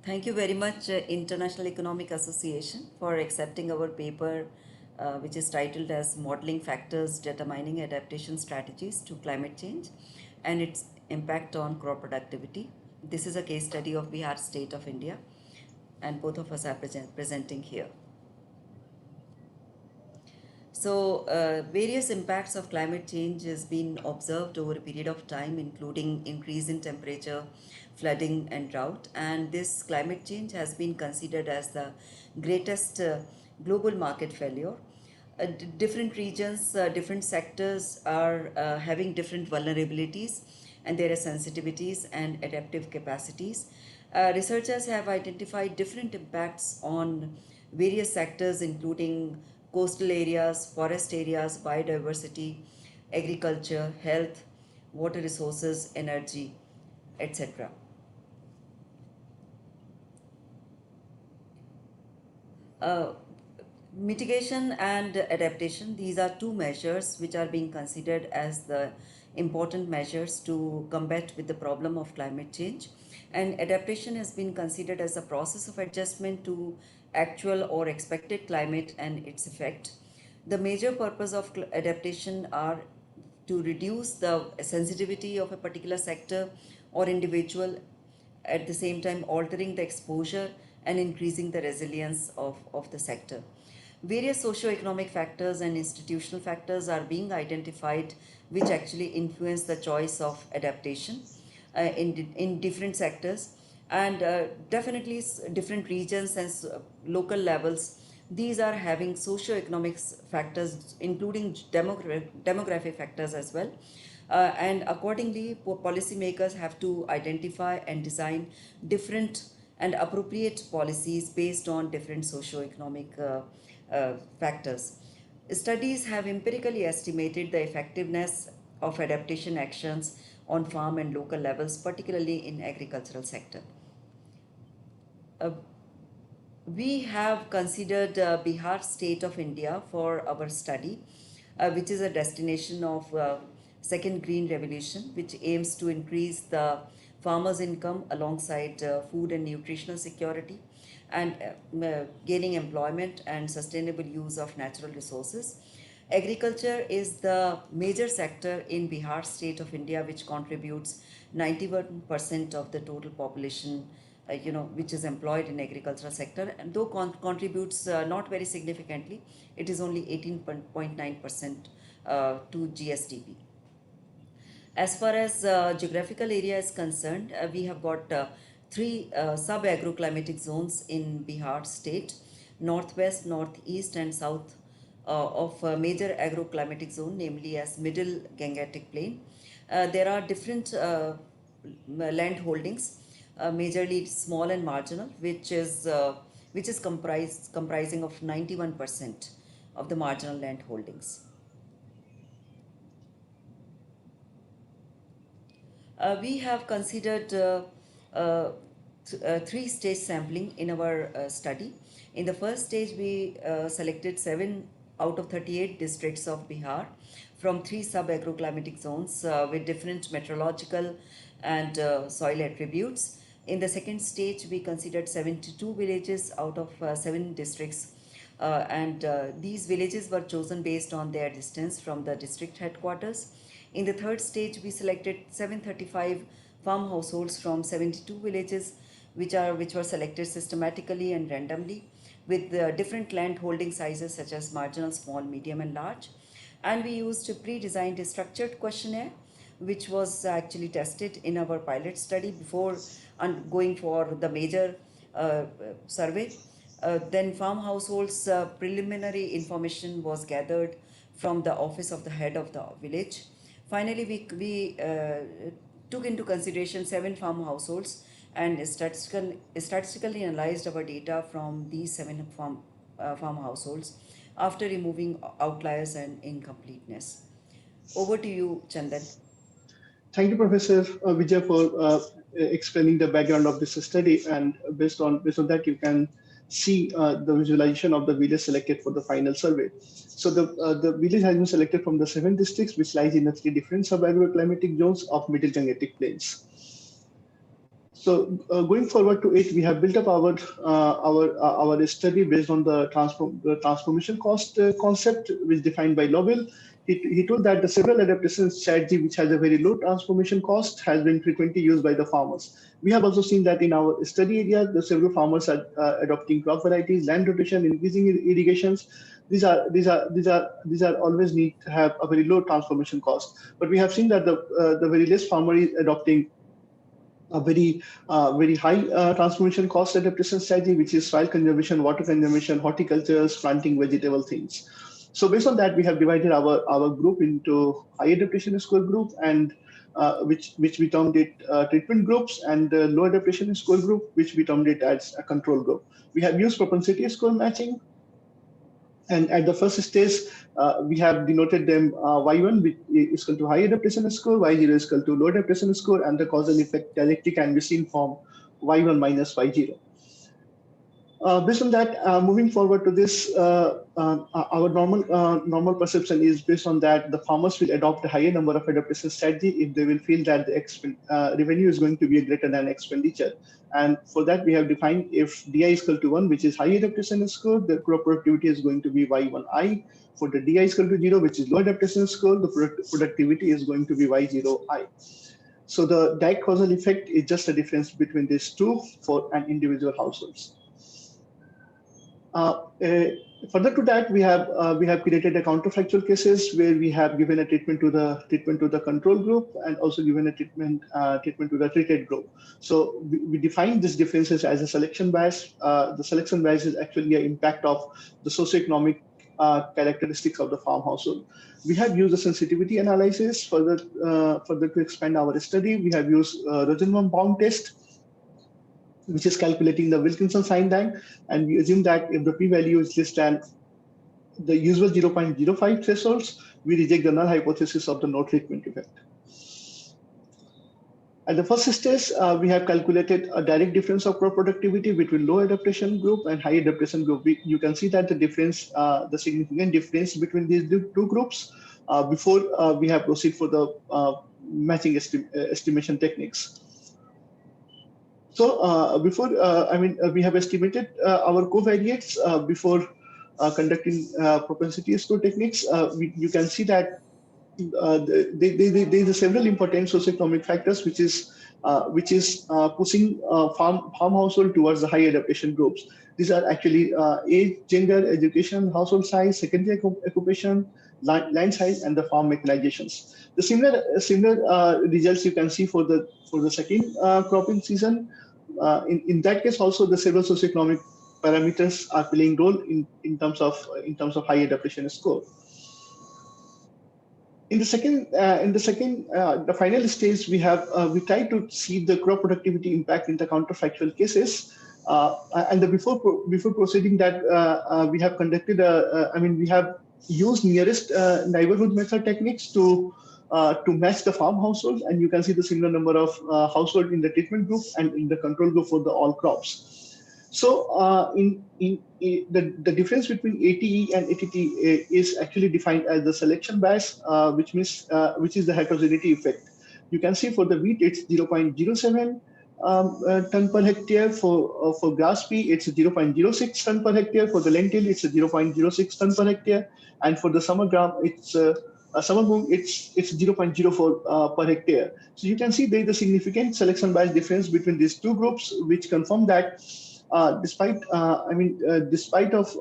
Thank you very much, International Economic Association, for accepting our paper, which is titled as Modeling Factors Determining Adaptation Strategies to Climate Change and its Impact on Crop Productivity. This is a case study of Bihar state of India, and both of us are presenting here. Various impacts of climate change has been observed over a period of time, including increase in temperature, flooding, and drought. And this climate change has been considered as the greatest global market failure. Different regions, different sectors are having different vulnerabilities, and there are sensitivities and adaptive capacities. Researchers have identified different impacts on various sectors, including coastal areas, forest areas, biodiversity, agriculture, health, water resources, energy, etc. Uh, Mitigation and adaptation, these are two measures which are being considered as the important measures to combat with the problem of climate change. And adaptation has been considered as a process of adjustment to actual or expected climate and its effect. The major purpose of adaptation are to reduce the sensitivity of a particular sector or individual, at the same time altering the exposure and increasing the resilience of the sector. Various socio-economic factors and institutional factors are being identified which actually influence the choice of adaptation in different sectors, and definitely different regions and local levels. These are having socio-economic factors, including demographic factors as well. And accordingly, policymakers have to identify and design different and appropriate policies based on different socio-economic factors. Studies have empirically estimated the effectiveness of adaptation actions on farm and local levels, particularly in agricultural sector. Uh, we have considered Bihar state of India for our study, which is a destination of second green revolution, which aims to increase the farmers' income alongside food and nutritional security, and gaining employment and sustainable use of natural resources. Agriculture is the major sector in Bihar state of India, which contributes 91% of the total population, which is employed in agricultural sector, and though contributes not very significantly, it is only 18.9% to GSDP. As far as geographical area is concerned, we have got three sub-agro-climatic zones in Bihar state: northwest, northeast, and south of major agro-climatic zone, namely as Middle Gangetic Plain. There are different land holdings, majorly small and marginal, which is comprising of 91% of the marginal land holdings. We have considered three-stage sampling in our study. In the first stage, we selected 7 out of 38 districts of Bihar from 3 sub-agroclimatic zones with different meteorological and soil attributes. In the second stage, we considered 72 villages out of 7 districts, and these villages were chosen based on their distance from the district headquarters. In the third stage, we selected 735 farm households from 72 villages, which were selected systematically and randomly, with different land holding sizes such as marginal, small, medium, and large. And we used a pre-designed structured questionnaire, which was actually tested in our pilot study before going for the major survey. Then farm households preliminary information was gathered from the office of the head of the village. Finally, we took into consideration 7 farm households and statistically analyzed our data from these 7 farm households after removing outliers and incompleteness. Over to you, Chandan. Thank you, Professor Vijaya, for explaining the background of this study. And based on that, you can see the visualization of the village selected for the final survey. So the village has been selected from the 7 districts, which lies in the 3 different sub-agroclimatic zones of Middle Gangetic Plains. Going forward to it, we have built up our study based on the transformation cost concept, which defined by Lovell. He told that the several adaptation strategy which has a very low transformation cost has been frequently used by the farmers. We have also seen that in our study area, the several farmers are adopting crop varieties, land rotation, increasing irrigations. These are always need to have a very low transformation cost. But we have seen that the very less farmer is adopting a very high transformation cost adaptation strategy, which is soil conservation, water conservation, horticultures, planting vegetable things. So based on that, we have divided our group into high adaptation score group and which we termed it treatment groups, and low adaptation score group, which we termed it as a control group. We have used propensity score matching. And at the first stage, we have denoted them Y1, which is equal to high adaptation score, Y0 is equal to low adaptation score, and the causal effect directly can be seen from Y1 minus Y0. Based on that, moving forward to this, our normal perception is based on that the farmers will adopt a higher number of adaptation strategy if they will feel that the revenue is going to be greater than expenditure. And for that, we have defined if DI is equal to 1, which is high adaptation score, the crop productivity is going to be Y1I. For the DI is equal to 0, which is low adaptation score, the productivity is going to be Y0I. So the direct causal effect is just a difference between these two for an individual households. Further to that, we have created a counterfactual cases where we have given a treatment to the control group and also given a treatment to the treated group. So we define these differences as a selection bias. The selection bias is actually an impact of the socioeconomic characteristics of the farm household. We have used a sensitivity analysis further to expand our study. We have used Rosenbaum bound test, which is calculating the Wilkinson sign bank, and we assume that if the p-value is less than the usual 0.05 thresholds, we reject the null hypothesis of the no treatment effect. At the first stage, we have calculated a direct difference of crop productivity between low adaptation group and high adaptation group. You can see that the significant difference between these two groups before we have proceed for the matching estimation techniques. So we have estimated our covariates before conducting propensity score techniques. You can see that there are several important socioeconomic factors which is pushing farm household towards the high adaptation groups. These are actually age, gender, education, household size, secondary occupation, land size, and the farm mechanizations. The similar results you can see for the second cropping season. In that case, also the several socioeconomic parameters are playing role in terms of high adaptation score. In the final stage, we try to see the crop productivity impact in the counterfactual cases. Before proceeding that, we have conducted we have used nearest neighborhood method techniques to match the farm household, and you can see the similar number of household in the treatment group and in the control group for the all crops. So the difference between ATE and ATT is actually defined as the selection bias, which is the heterogeneity effect. You can see for the wheat it's 0.07 ton per hectare. For grass pea it's 0.06 ton per hectare. For the lentil it's 0.06 ton per hectare, and for the summer gram it's summer moon it's 0.04 per hectare. So you can see there is a significant selection bias difference between these two groups, which confirm that despite of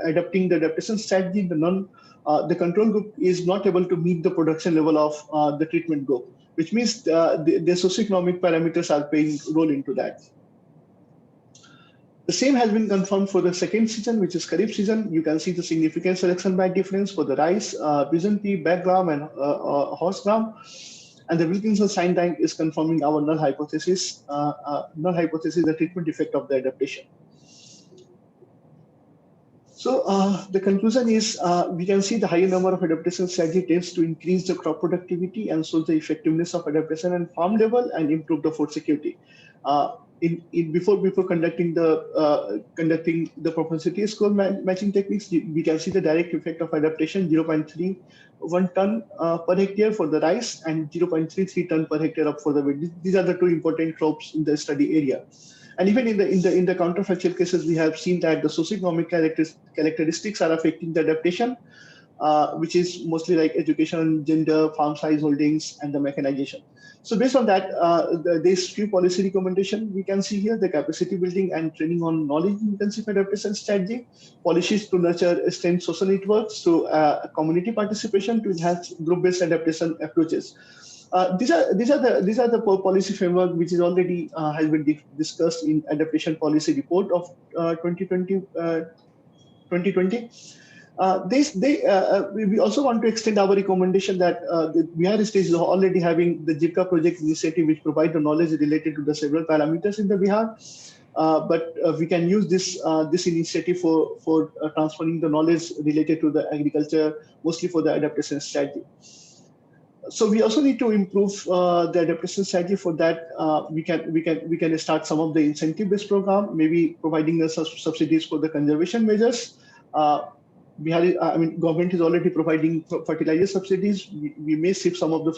adapting the adaptation strategy, the control group is not able to meet the production level of the treatment group, which means the socioeconomic parameters are playing a role into that. The same has been confirmed for the second season, which is Kharif season. You can see the significant selection bias difference for the rice, pigeon pea, bag gram, and horse gram. And the Wilkinson sign bank is confirming our null hypothesis, the treatment effect of the adaptation. So the conclusion is we can see the higher number of adaptation strategy tends to increase the crop productivity and so the effectiveness of adaptation at farm level and improve the food security. before conducting the propensity score matching techniques, we can see the direct effect of adaptation: 0.31 ton per hectare for the rice and 0.33 ton per hectare up for the wheat. These are the two important crops in the study area. And even in the counterfactual cases, we have seen that the socioeconomic characteristics are affecting the adaptation, which is mostly like education, gender, farm size holdings, and the mechanization. So based on that, these few policy recommendations we can see here: the capacity building and training on knowledge intensive adaptation strategy, policies to nurture strength social networks, to community participation to enhance group-based adaptation approaches. These are the policy framework which is already has been discussed in adaptation policy report of 2020. We also want to extend our recommendation that the Bihar state is already having the JIPCA project initiative, which provide the knowledge related to the several parameters in the Bihar. But we can use this initiative for transferring the knowledge related to the agriculture, mostly for the adaptation strategy. So we also need to improve the adaptation strategy. For that, we can start some of the incentive-based program, maybe providing us subsidies for the conservation measures. Government is already providing fertilizer subsidies. We may shift some of the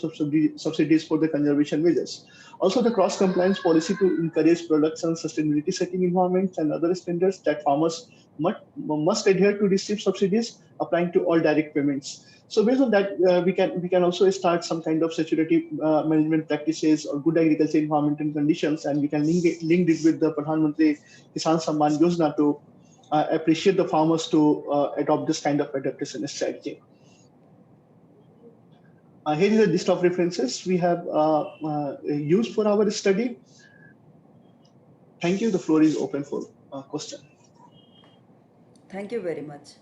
subsidies for the conservation measures. Also, the cross-compliance policy to encourage production sustainability setting environments and other standards that farmers must adhere to receive subsidies, applying to all direct payments. So based on that, we can also start some kind of saturative management practices or good agriculture environment and conditions, and we can link it with the Pradhan Mantri Kisan Samman Yojana to appreciate the farmers to adopt this kind of adaptation strategy. Here is a list of references we have used for our study. Thank you. The floor is open for question. Thank you very much.